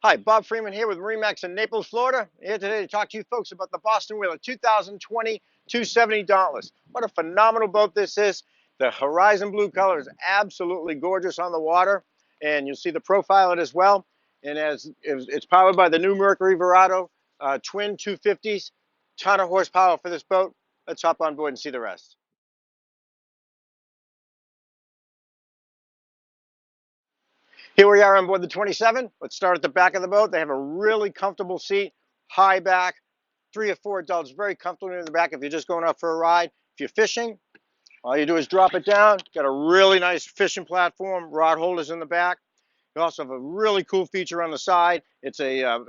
Hi, Bob Freeman here with MarineMax in Naples, Florida. Here today to talk to you folks about the Boston Whaler 2020 270 Dauntless. What a phenomenal boat this is. The horizon blue color is absolutely gorgeous on the water, and you'll see the profile of it as well. And as it's powered by the new Mercury Verado twin 250s, ton of horsepower for this boat. Let's hop on board and see the rest. Here we are on board the 27. Let's start at the back of the boat. They have a really comfortable seat, high back, 3 or 4 adults, very comfortable in the back if you're just going out for a ride. If you're fishing, all you do is drop it down. Got a really nice fishing platform, rod holders in the back. You also have a really cool feature on the side. It's a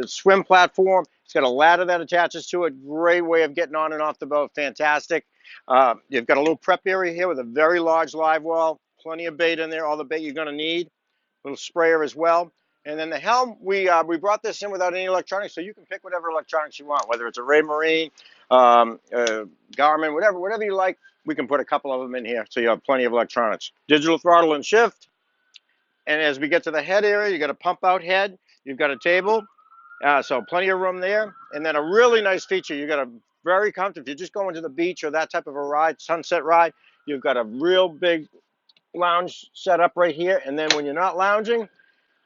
swim platform. It's got a ladder that attaches to it. Great way of getting on and off the boat. Fantastic. You've got a little prep area here with a very large live well. Plenty of bait in there. All the bait you're going to need. Little sprayer as well. And then the helm, we brought this in without any electronics, so you can pick whatever electronics you want, whether it's a Raymarine, Garmin, whatever you like. We can put a couple of them in here, so you have plenty of electronics. Digital throttle and shift. And as we get to the head area, you got a pump out head. You've got a table, so plenty of room there. And then a really nice feature, you got a very comfortable, if you're just going to the beach or that type of a ride, sunset ride, you've got a real big lounge set up right here. And then when you're not lounging,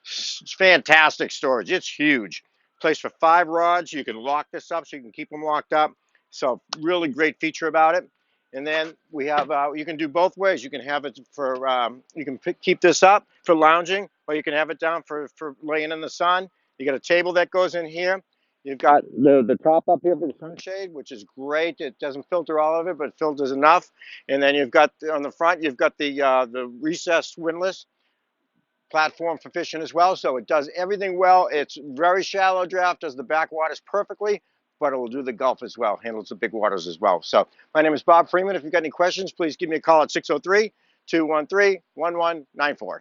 it's fantastic storage. It's huge. Place for 5 rods. You can lock this up so you can keep them locked up. So really great feature about it. And then we have, you can do both ways. You can have it for, keep this up for lounging, or you can have it down for laying in the sun. You got a table that goes in here. You've got the top up here for the sunshade, which is great. It doesn't filter all of it, but it filters enough. And then you've got, on the front, you've got the recessed windlass platform for fishing as well, so it does everything well. It's very shallow draft, does the backwaters perfectly, but it will do the Gulf as well, handles the big waters as well. So my name is Bob Freeman. If you've got any questions, please give me a call at 603-213-1194.